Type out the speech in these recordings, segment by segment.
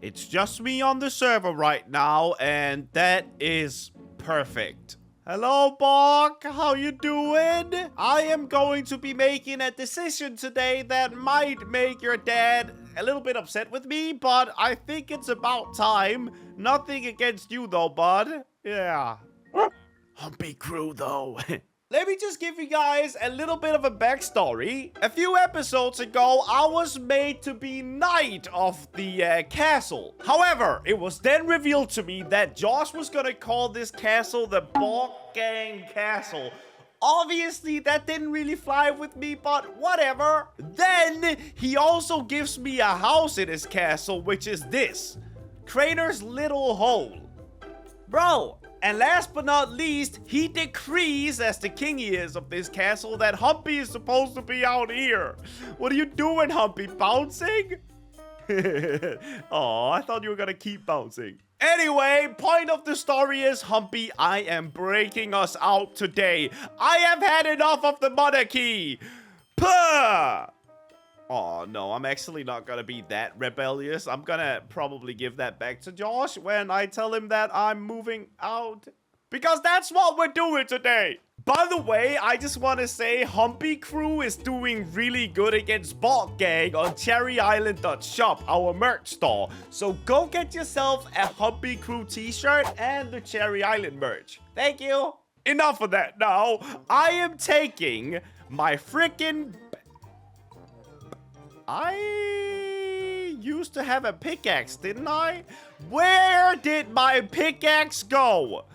It's just me on the server right now, and that is perfect. Hello, Bok. How you doing? I am going to be making a decision today that might make your dad a little bit upset with me, but I think it's about time. Nothing against you, though, bud. Yeah. Humpy crew, though. Let me just give you guys a little bit of a backstory. A few episodes ago, I was made to be knight of the castle. However, it was then revealed to me that Josh was gonna call this castle the Bok Gang Castle. Obviously, that didn't really fly with me, but whatever. Then, he also gives me a house in his castle, which is this. Crater's Little Hole. Bro. And last but not least, he decrees, as the king he is of this castle, that Humpy is supposed to be out here. What are you doing, Humpy? Bouncing? Oh, I thought you were gonna keep bouncing. Anyway, point of the story is, Humpy, I am breaking us out today. I have had enough of the monarchy. Puh! Oh, no, I'm actually not gonna be that rebellious. I'm gonna probably give that back to Josh when I tell him that I'm moving out. Because that's what we're doing today. By the way, I just want to say Humpy Crew is doing really good against Bok Gang on cherryisland.shop, our merch store. So go get yourself a Humpy Crew t-shirt and the Cherry Island merch. Thank you. Enough of that now. I am taking my freaking... I used to have a pickaxe, didn't I? Where did my pickaxe go?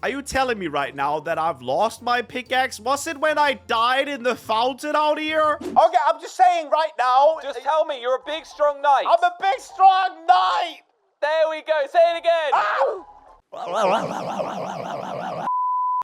Are you telling me right now that I've lost my pickaxe? Was it when I died in the fountain out here? Okay, I'm just saying right now. Just tell me, you're a big, strong knight. I'm a big, strong knight. There we go. Say it again. Ow!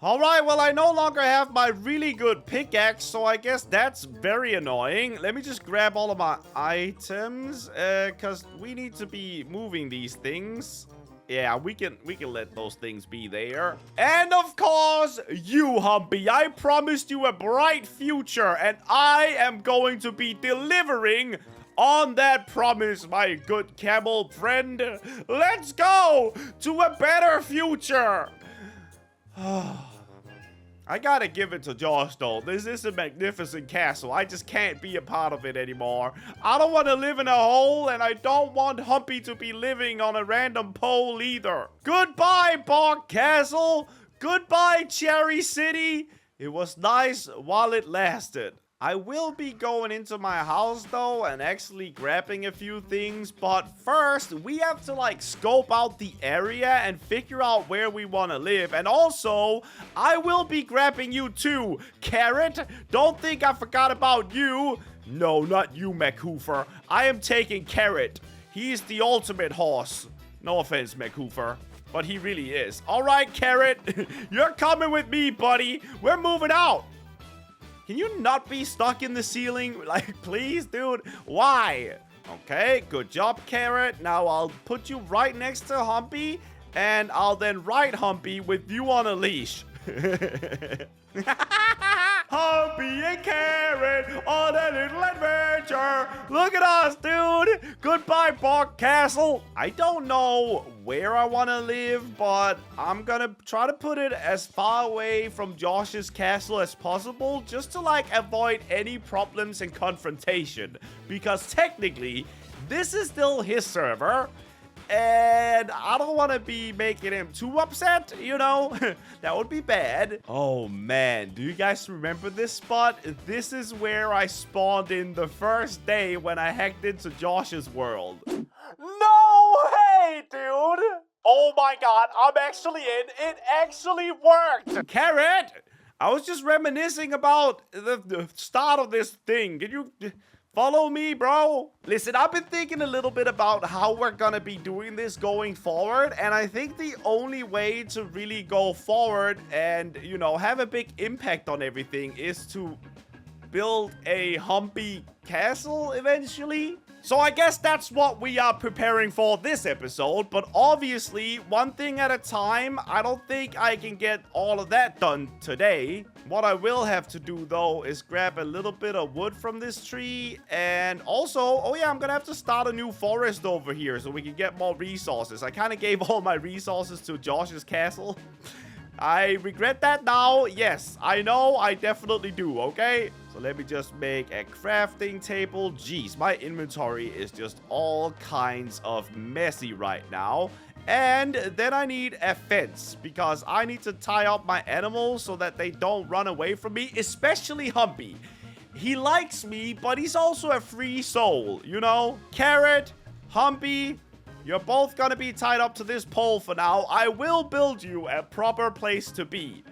Alright, well, I no longer have my really good pickaxe, so I guess that's very annoying. Let me just grab all of my items, because we need to be moving these things. Yeah, we can let those things be there. And of course, you, Humpy. I promised you a bright future, and I am going to be delivering on that promise, my good camel friend. Let's go to a better future. I gotta give it to Josh, though. This is a magnificent castle. I just can't be a part of it anymore. I don't want to live in a hole, and I don't want Humpy to be living on a random pole either. Goodbye, Bok Castle. Goodbye, Cherry City. It was nice while it lasted. I will be going into my house, though, and actually grabbing a few things. But first, we have to, like, scope out the area and figure out where we want to live. And also, I will be grabbing you, too, Carrot. Don't think I forgot about you. No, not you, McHoofer. I am taking Carrot. He's the ultimate horse. No offense, McHoofer, but he really is. All right, Carrot. You're coming with me, buddy. We're moving out. Can you not be stuck in the ceiling? Like, please, dude. Why? Okay, good job, Carrot. Now I'll put you right next to Humpy, and I'll then ride Humpy with you on a leash. Humpy and Carrot on a little adventure. Look at us, dude. Goodbye, Bok Castle. I don't know where I want to live, but I'm gonna try to put it as far away from Josh's castle as possible, just to, like, avoid any problems and confrontation. Because technically, this is still his server. And I don't want to be making him too upset, you know? That would be bad. Oh, man. Do you guys remember this spot? This is where I spawned in the first day when I hacked into Josh's world. No way, dude! Oh my god, I'm actually in. It actually worked! Carrot! I was just reminiscing about the start of this thing. Can you... follow me, bro. Listen, I've been thinking a little bit about how we're gonna be doing this going forward, and I think the only way to really go forward and, you know, have a big impact on everything is to build a Humpy castle eventually. So I guess that's what we are preparing for this episode, but obviously, one thing at a time. I don't think I can get all of that done today. What I will have to do, though, is grab a little bit of wood from this tree. And also, oh yeah, I'm gonna have to start a new forest over here so we can get more resources. I kind of gave all my resources to Josh's castle. I regret that now. Yes, I know. I definitely do, okay? So let me just make a crafting table. Jeez, my inventory is just all kinds of messy right now. And then I need a fence because I need to tie up my animals so that they don't run away from me, especially Humpy. He likes me, but he's also a free soul, you know? Carrot, Humpy, you're both gonna be tied up to this pole for now. I will build you a proper place to be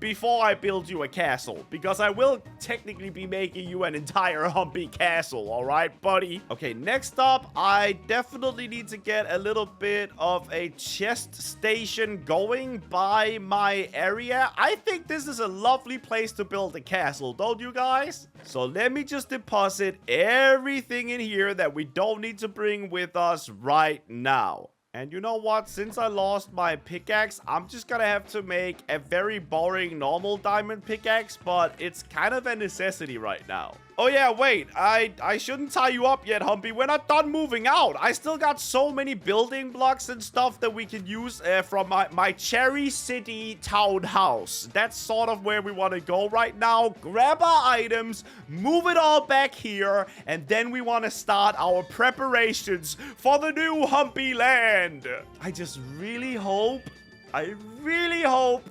before I build you a castle, because I will technically be making you an entire Humpy castle, all right, buddy? Okay, next up, I definitely need to get a little bit of a chest station going by my area. I think this is a lovely place to build a castle, don't you guys? So let me just deposit everything in here that we don't need to bring with us right now. And you know what? Since I lost my pickaxe, I'm just gonna have to make a very boring normal diamond pickaxe, but it's kind of a necessity right now. Oh yeah, wait, I shouldn't tie you up yet, Humpy. We're not done moving out. I still got so many building blocks and stuff that we can use from my Cherry City townhouse. That's sort of where we want to go right now. Grab our items, move it all back here, and then we want to start our preparations for the new Humpy land. I just really hope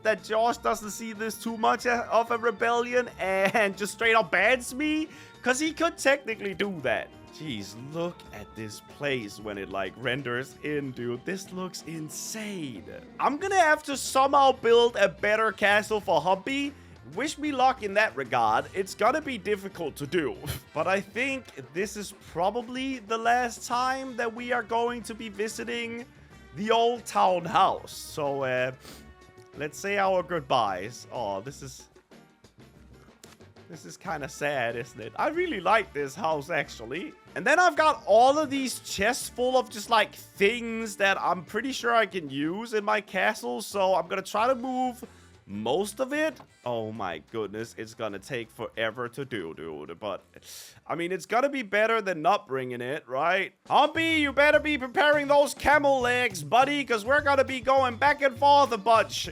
that Josh doesn't see this too much of a rebellion and just straight up bans me, because he could technically do that. Jeez, look at this place when it like renders in, dude. This looks insane. I'm gonna have to somehow build a better castle for Humpy. Wish me luck in that regard. It's gonna be difficult to do. But I think this is probably the last time that we are going to be visiting the old townhouse. So, let's say our goodbyes. Oh, this is kind of sad, isn't it? I really like this house, actually. And then I've got all of these chests full of just, like, things that I'm pretty sure I can use in my castle. So I'm gonna try to move most of it. Oh my goodness, it's gonna take forever to do, dude. But I mean, it's gonna be better than not bringing it, right? Humpy, you better be preparing those camel legs, buddy, because we're gonna be going back and forth a bunch.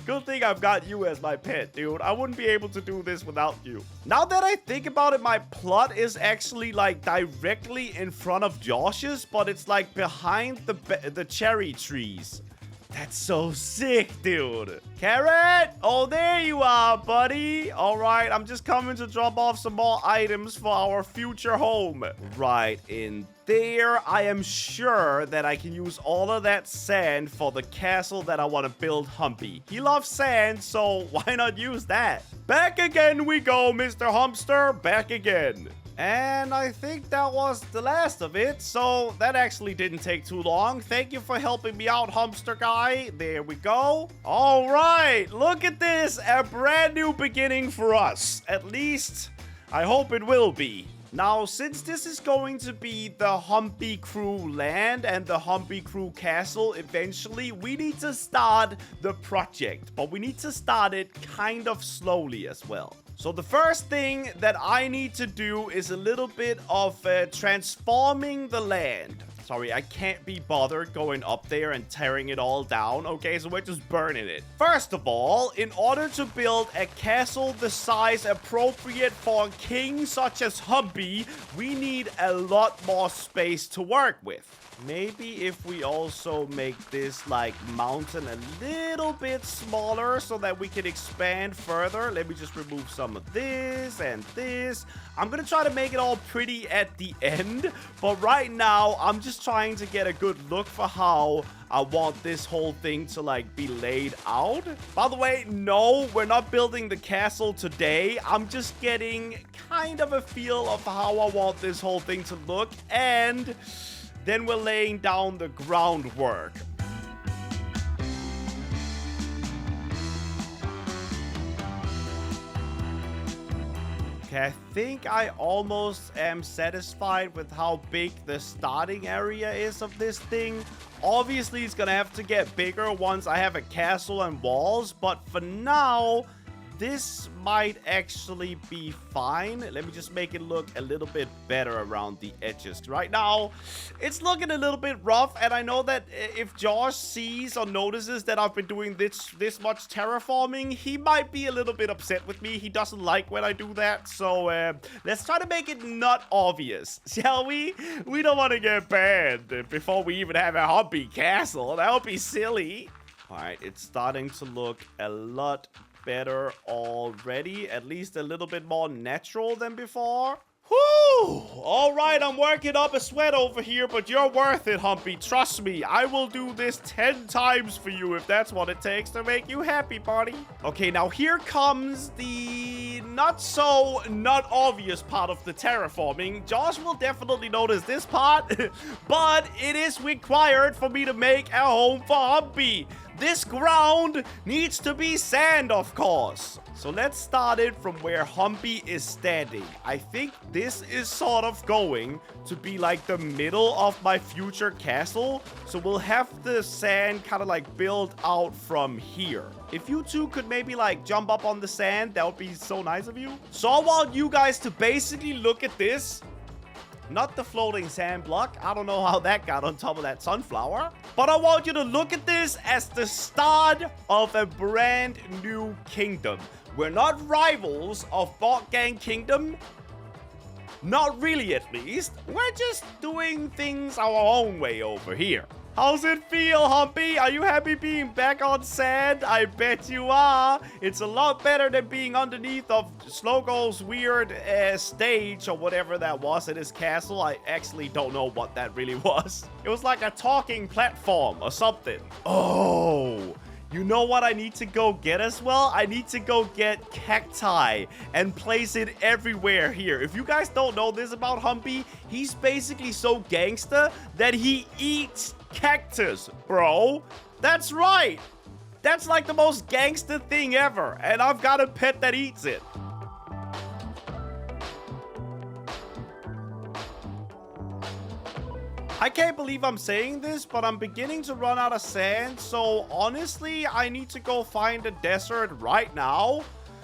Good thing I've got you as my pet, dude. I wouldn't be able to do this without you. Now that I think about it, my plot is actually like directly in front of Josh's, but it's like behind the cherry trees. That's so sick, dude. Carrot! Oh, there you are, buddy. All right, I'm just coming to drop off some more items for our future home. Right in there. I am sure that I can use all of that sand for the castle that I want to build Humpy. He loves sand, so why not use that? Back again we go, Mr. Humpster. Back again. And I think that was the last of it, so that actually didn't take too long. Thank you for helping me out, Humpster guy. There we go. All right, look at this. A brand new beginning for us. At least, I hope it will be. Now, since this is going to be the Humpy Crew land and the Humpy Crew castle eventually, we need to start the project. But we need to start it kind of slowly as well. So the first thing that I need to do is a little bit of transforming the land. Sorry, I can't be bothered going up there and tearing it all down. Okay, so we're just burning it. First of all, in order to build a castle the size appropriate for a king such as Humpy, we need a lot more space to work with. Maybe if we also make this like mountain a little bit smaller so that we can expand further. Let me just remove some of this and this. I'm gonna try to make it all pretty at the end, but right now I'm just trying to get a good look for how I want this whole thing to like be laid out. By the way, no, we're not building the castle today. I'm just getting kind of a feel of how I want this whole thing to look, and then we're laying down the groundwork. Okay, I think I almost am satisfied with how big the starting area is of this thing. Obviously, it's gonna have to get bigger once I have a castle and walls, but for now, this might actually be fine. Let me just make it look a little bit better around the edges. Right now, it's looking a little bit rough, and I know that if Josh sees or notices that I've been doing this much terraforming, he might be a little bit upset with me. He doesn't like when I do that, so let's try to make it not obvious, shall we? We don't want to get banned before we even have a Humpy castle. That would be silly. All right, it's starting to look a lot better already. At least a little bit more natural than before. Whew! All right, I'm working up a sweat over here, but you're worth it, Humpy. Trust me, I will do this 10 times for you if that's what it takes to make you happy, buddy. Okay, now here comes the not obvious part of the terraforming. Josh will definitely notice this part, but it is required for me to make a home for Humpy. This ground needs to be sand, of course. So let's start it from where Humpy is standing. I think this is sort of going to be like the middle of my future castle. So we'll have the sand kind of like build out from here. If you two could maybe like jump up on the sand, that would be so nice of you. So I want you guys to basically look at this. Not the floating sand block. I don't know how that got on top of that sunflower. But I want you to look at this as the start of a brand new kingdom. We're not rivals of Bot Gang Kingdom. Not really, at least. We're just doing things our own way over here. How's it feel, Humpy? Are you happy being back on sand? I bet you are. It's a lot better than being underneath of Sloggo's weird stage or whatever that was at his castle. I actually don't know what that really was. It was like a talking platform or something. Oh, you know what I need to go get as well? I need to go get cacti and place it everywhere here. If you guys don't know this about Humpy, he's basically so gangster that he eats cactus, bro. That's right. That's like the most gangster thing ever. And I've got a pet that eats it. I can't believe I'm saying this, but I'm beginning to run out of sand. So honestly, I need to go find a desert right now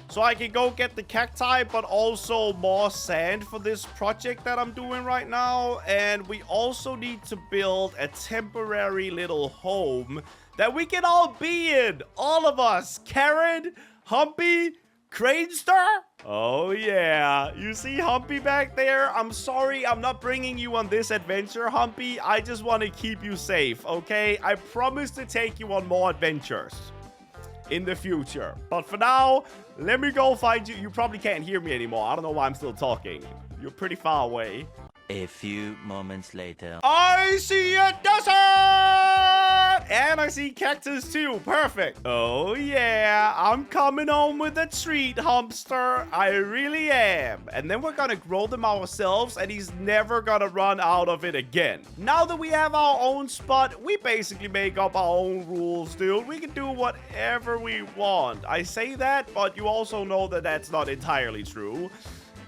so I can go get the cacti, but also more sand for this project that I'm doing right now. And we also need to build a temporary little home that we can all be in. All of us. Karen, Humpy, Cranester? Oh yeah, you see Humpy back there? I'm sorry I'm not bringing you on this adventure, Humpy. I just want to keep you safe, okay? I promise to take you on more adventures in the future. But for now, let me go find you. You probably can't hear me anymore. I don't know why I'm still talking. You're pretty far away. A few moments later. I see a desert! And I see cactus too. Perfect. Oh yeah, I'm coming home with a treat, Humpster. I really am. And then we're gonna grow them ourselves, and he's never gonna run out of it again. Now that we have our own spot, we basically make up our own rules, dude. We can do whatever we want. I say that, but you also know that that's not entirely true.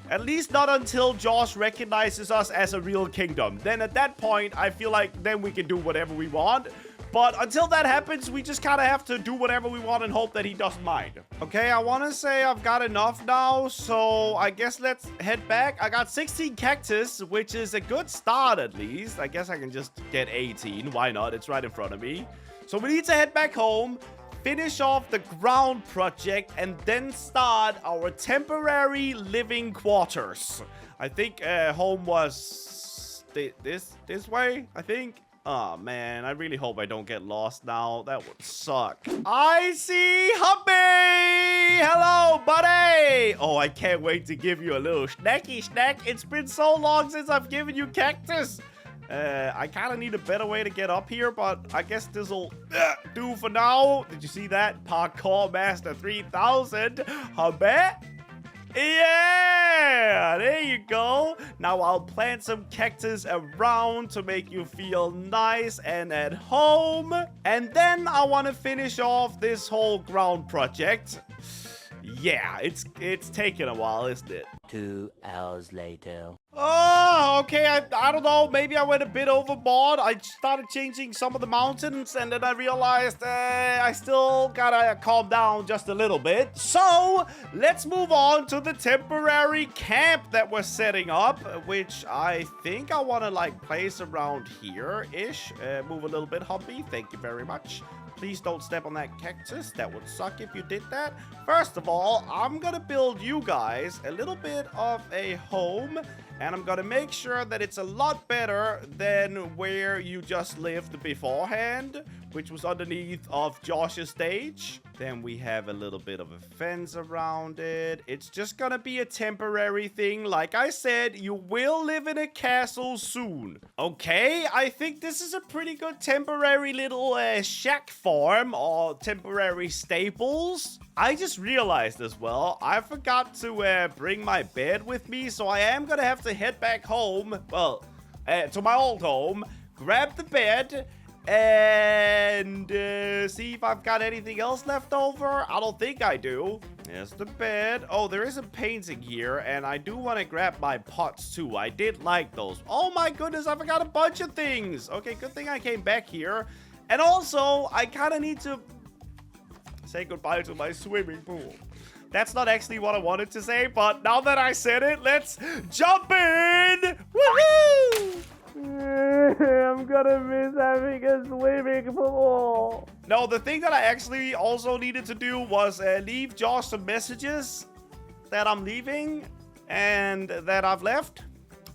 At least not until Josh recognizes us as a real kingdom. Then at that point, I feel like then we can do whatever we want. But until that happens, we just kind of have to do whatever we want and hope that he doesn't mind. Okay, I want to say I've got enough now, so I guess let's head back. I got 16 cactus, which is a good start at least. I guess I can just get 18. Why not? It's right in front of me. So we need to head back home, finish off the ground project, and then start our temporary living quarters. I think home was this way, I think. Oh man, I really hope I don't get lost now. That would suck. I see Humpy! Hello, buddy! Oh, I can't wait to give you a little snacky snack. It's been so long since I've given you cactus. I kind of need a better way to get up here, but I guess this'll do for now. Did you see that? Parkour Master 3000. Humpy? Yeah, there you go. Now I'll plant some cactus around to make you feel nice and at home. And then I want to finish off this whole ground project. Yeah, it's taken a while, isn't it? 2 hours later. Oh, okay. I don't know. Maybe I went a bit overboard. I started changing some of the mountains, and then I realized I still gotta calm down just a little bit. So let's move on to the temporary camp that we're setting up, which I think I want to like place around here-ish. Move a little bit, Humpy. Thank you very much. Please don't step on that cactus. That would suck if you did that. First of all, I'm gonna build you guys a little bit of a home, and I'm gonna make sure that it's a lot better than where you just lived beforehand, which was underneath of Josh's stage. Then we have a little bit of a fence around it. It's just gonna be a temporary thing. Like I said, you will live in a castle soon. Okay, I think this is a pretty good temporary little shack farm or temporary staples. I just realized as well, I forgot to bring my bed with me, so I am gonna have to head back home. Well, to my old home, grab the bed, and see if I've got anything else left over. I don't think I do. There's the bed. Oh, there is a painting here, and I do want to grab my pots too. I did like those. Oh my goodness, I forgot a bunch of things. Okay, good thing I came back here. And also, I kind of need to say goodbye to my swimming pool. That's not actually what I wanted to say, but now that I said it, let's jump in! Woohoo! I'm gonna miss having a swimming pool. No, the thing that I actually also needed to do was leave Josh some messages that I'm leaving and that I've left.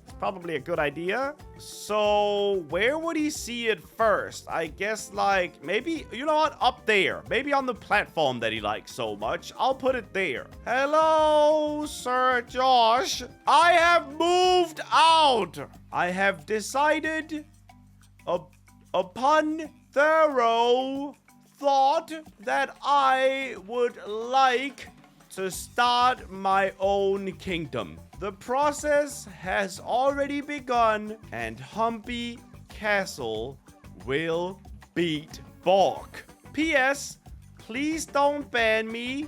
It's probably a good idea. So where would he see it first? I guess like maybe, you know what, up there. Maybe on the platform that he likes so much. I'll put it there. Hello, Sir Josh. I have moved out. I have decided upon thorough thought that I would like to start my own kingdom. The process has already begun, and Humpy Castle will beat Bork. P.S. Please don't ban me.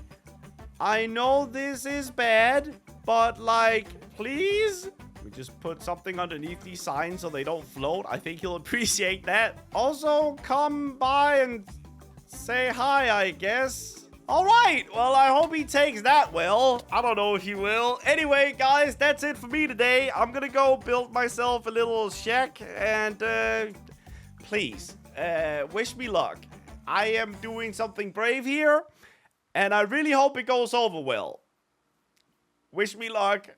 I know this is bad, but like, please? We just put something underneath these signs so they don't float. I think he'll appreciate that. Also, come by and say hi, I guess. All right, well, I hope he takes that well. I don't know if he will. Anyway, guys, that's it for me today. I'm gonna go build myself a little shack, and please, wish me luck. I am doing something brave here, and I really hope it goes over well. Wish me luck.